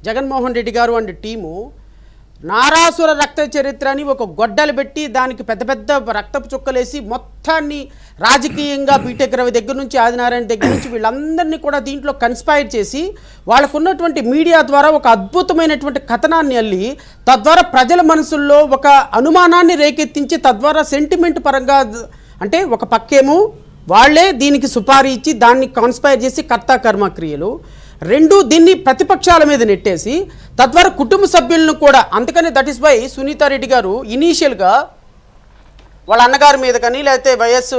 జగన్మోహన్ రెడ్డి గారు and team నారాసుర రక్త చరిత్ర అని ఒక గొడ్డలు పెట్టి దానికి పెద్ద పెద్ద రక్తపు చుక్కలేసి మొత్తాన్ని రాజకీయంగా బీటెక్ రవి దగ్గర నుంచి ఆదినారాయణ దగ్గర నుంచి వీళ్ళందరినీ కూడా దీంట్లో కన్స్పైర్ చేసి వాళ్ళకున్నటువంటి మీడియా ద్వారా ఒక అద్భుతమైనటువంటి కథనాన్ని అల్లి తద్వారా ప్రజల మనసుల్లో ఒక అనుమానాన్ని రేకెత్తించి తద్వారా సెంటిమెంట్ పరంగా అంటే ఒక పక్కేమో వాళ్ళే దీనికి సుపారీ ఇచ్చి దాన్ని కాన్స్పైర్ చేసి కర్త కర్మక్రియలు రెండు దీన్ని ప్రతిపక్షాల మీద నెట్టేసి తద్వారా కుటుంబ సభ్యులను కూడా అందుకని దట్ ఈస్ వై సునీతారెడ్డి గారు ఇనీషియల్గా వాళ్ళ అన్నగారి మీద కానీ లేకపోతే వైఎస్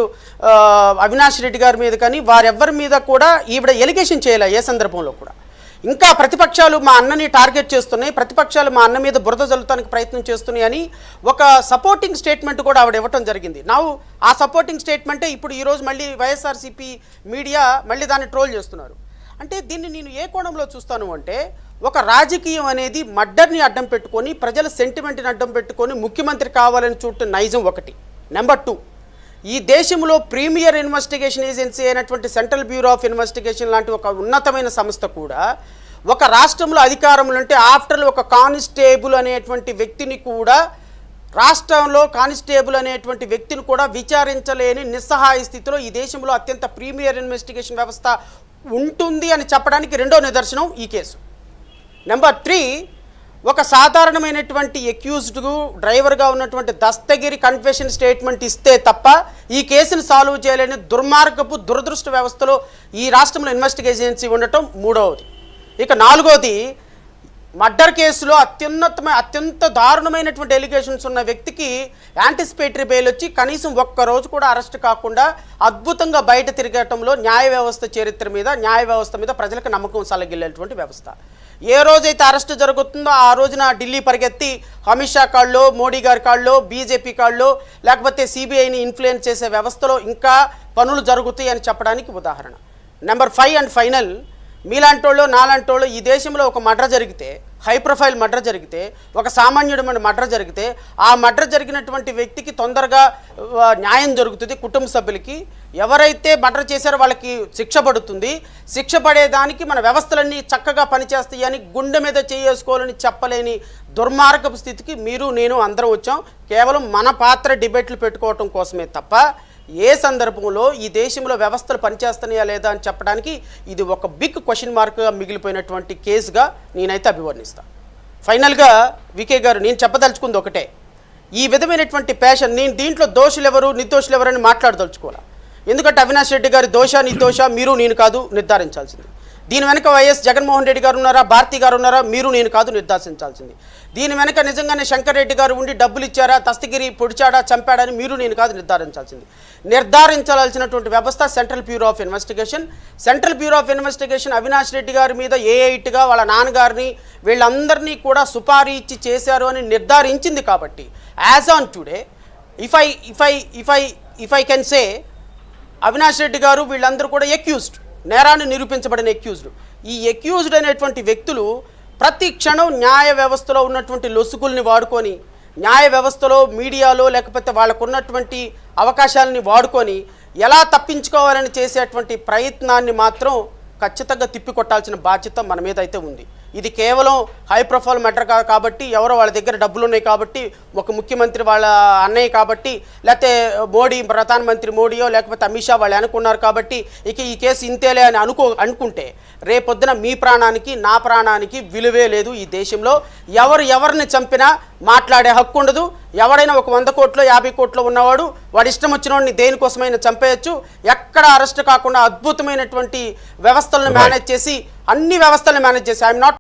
అవినాష్ రెడ్డి గారి మీద కానీ వారెవ్వరి మీద కూడా ఈవిడ ఎలిగేషన్ చేయాలి ఏ సందర్భంలో కూడా ఇంకా ప్రతిపక్షాలు మా అన్నని టార్గెట్ చేస్తున్నాయి ప్రతిపక్షాలు మా అన్న మీద బురద జల్లడానికి ప్రయత్నం చేస్తున్నాయి అని ఒక సపోర్టింగ్ స్టేట్మెంట్ కూడా ఆవిడ ఇవ్వటం జరిగింది ఆ సపోర్టింగ్ స్టేట్మెంటే ఇప్పుడు ఈరోజు మళ్ళీ వైఎస్ఆర్సీపీ మీడియా మళ్ళీ దాన్ని ట్రోల్ చేస్తున్నారు అంటే దీన్ని నేను ఏ కోణంలో చూస్తాను అంటే ఒక రాజకీయం అనేది మర్డర్ని అడ్డం పెట్టుకొని ప్రజల సెంటిమెంట్ని అడ్డం పెట్టుకొని ముఖ్యమంత్రి కావాలని చూడటం నైజం ఒకటి. నెంబర్ 2, ఈ దేశంలో ప్రీమియర్ ఇన్వెస్టిగేషన్ ఏజెన్సీ అయినటువంటి సెంట్రల్ బ్యూరో ఆఫ్ ఇన్వెస్టిగేషన్ లాంటి ఒక ఉన్నతమైన సంస్థ కూడా ఒక రాష్ట్రంలో అధికారంలో ఉంటే ఆఫ్టర్ ఒక కానిస్టేబుల్ అనేటువంటి వ్యక్తిని కూడా రాష్ట్రంలో కానిస్టేబుల్ అనేటువంటి వ్యక్తిని కూడా విచారించలేని నిస్సహాయ స్థితిలో ఈ దేశంలో అత్యంత ప్రీమియర్ ఇన్వెస్టిగేషన్ వ్యవస్థ ఉంటుంది అని చెప్పడానికి రెండో నిదర్శనం ఈ కేసు. నెంబర్ 3, ఒక సాధారణమైనటువంటి అక్యూజ్డ్ డ్రైవర్గా ఉన్నటువంటి దస్తగిరి కన్ఫెషన్ స్టేట్మెంట్ ఇస్తే తప్ప ఈ కేసును సాల్వ్ చేయలేని దుర్మార్గపు దురదృష్ట వ్యవస్థలో ఈ రాష్ట్రంలో ఇన్వెస్టిగేషన్ ఏజెన్సీ ఉండటం మూడవది. ఇక 4వది మర్డర్ కేసులో అత్యంత దారుణమైనటువంటి ఎలిగేషన్స్ ఉన్న వ్యక్తికి యాంటిసిపేటరీ బెయిల్ వచ్చి కనీసం ఒక్కరోజు కూడా అరెస్ట్ కాకుండా అద్భుతంగా బయట తిరగటంలో న్యాయ వ్యవస్థ చరిత్ర మీద న్యాయ వ్యవస్థ మీద ప్రజలకు నమ్మకం సలగిల్లేటువంటి వ్యవస్థ. ఏ రోజైతే అరెస్ట్ జరుగుతుందో ఆ రోజున ఢిల్లీ పరిగెత్తి అమిత్ షా కాళ్ళలో మోడీ గారి కాళ్ళలో బీజేపీ కాళ్ళలో లేకపోతే సిబిఐని ఇన్ఫ్లుయెన్స్ చేసే వ్యవస్థలో ఇంకా పనులు జరుగుతాయి అని చెప్పడానికి ఉదాహరణ. నెంబర్ 5 అండ్ ఫైనల్, మీలాంటోళ్ళు నాలాంటోళ్ళు ఈ దేశంలో ఒక మర్డర్ జరిగితే హై ప్రొఫైల్ మర్డర్ జరిగితే ఒక సామాన్యుడమైన మర్డర్ జరిగితే ఆ మర్డర్ జరిగినటువంటి వ్యక్తికి తొందరగా న్యాయం జరుగుతుంది. కుటుంబ సభ్యులకి ఎవరైతే మర్డర్ చేశారో వాళ్ళకి శిక్ష పడుతుంది. శిక్ష పడేదానికి మన వ్యవస్థలన్నీ చక్కగా పనిచేస్తాయి అని గుండె మీద చేసుకోవాలని చెప్పలేని దుర్మార్గపు స్థితికి మీరు నేను అందరం వచ్చాం కేవలం మన పాత్ర డిబేట్లు పెట్టుకోవటం కోసమే తప్ప ఏ సందర్భంలో ఈ దేశంలో వ్యవస్థలు పనిచేస్తున్నాయా లేదా అని చెప్పడానికి ఇది ఒక బిగ్ క్వశ్చన్ మార్క్గా మిగిలిపోయినటువంటి కేసుగా నేనైతే అభివర్ణిస్తాను. ఫైనల్గా వికే గారు నేను చెప్పదలుచుకుంది ఒకటే, ఈ విధమైనటువంటి ప్యాషన్ నేను దీంట్లో దోషులు ఎవరు నిర్దోషులు ఎవరని మాట్లాడదలుచుకోవాలి. ఎందుకంటే అవినాష్ రెడ్డి గారి దోష నిర్దోష మీరు నేను కాదు నిర్ధారించాల్సింది. దీని వెనక వైఎస్ జగన్మోహన్ రెడ్డి గారు ఉన్నారా భారతి గారు ఉన్నారా మీరు నేను కాదు నిర్ధారించాల్సింది. దీని వెనక నిజంగానే శంకర్ రెడ్డి గారు ఉండి డబ్బులు ఇచ్చారా దస్తగిరి పొడిచాడా చంపాడని మీరు నేను కాదు నిర్ధారించాల్సింది. నిర్ధారించాల్సినటువంటి వ్యవస్థ central bureau of investigation. Central bureau of investigation Avinash Reddy గారి మీద ఏ8గా వాళ్ళ నాన్నగారిని వీళ్ళందరినీ కూడా సుపారీ ఇచ్చి చేశారు అని నిర్ధారించింది కాబట్టి as on today if I can say Avinash Reddy గారు వీళ్ళందరూ కూడా అక్యూజ్డ్, నేరాన్ని నిరూపించబడిన అక్యూజ్డ్. ఈ అక్యూజ్డ్ అనేటువంటి వ్యక్తులు ప్రతి క్షణం న్యాయ వ్యవస్థలో ఉన్నటువంటి లొసుగుల్ని వాడుకొని న్యాయ వ్యవస్థలో మీడియాలో లేకపోతే వాళ్ళకు ఉన్నటువంటి అవకాశాలని వాడుకొని ఎలా తప్పించుకోవాలని చేసేటువంటి ప్రయత్నాన్ని మాత్రం ఖచ్చితంగా తిప్పికొట్టాల్సిన బాధ్యత మన మీద అయితే ఉంది. ఇది కేవలం హై ప్రొఫైల్ మ్యాటర్ కాబట్టి ఎవరో వాళ్ళ దగ్గర డబ్బులు ఉన్నాయి కాబట్టి ఒక ముఖ్యమంత్రి వాళ్ళ అన్నయ్య కాబట్టి లేకపోతే మోడీ ప్రధానమంత్రి మోడీయో లేకపోతే అమిత్ షా వాళ్ళు అనుకున్నారు కాబట్టి ఇక ఈ కేసు ఇంతేలే అని అనుకుంటే రేపొద్దున మీ ప్రాణానికి నా ప్రాణానికి విలువే లేదు. ఈ దేశంలో ఎవరిని చంపినా మాట్లాడే హక్కు ఉండదు. ఎవడైనా ఒక 100 కోట్లు 50 కోట్లు ఉన్నవాడు వాడి ఇష్టం వచ్చిన వాడిని దేనికోసమైనా చంపేయచ్చు. ఎక్కడ అరెస్ట్ కాకుండా అద్భుతమైనటువంటి వ్యవస్థలను మేనేజ్ చేసి అన్ని వ్యవస్థలను మేనేజ్ చేసి ఐఎమ్ నాట్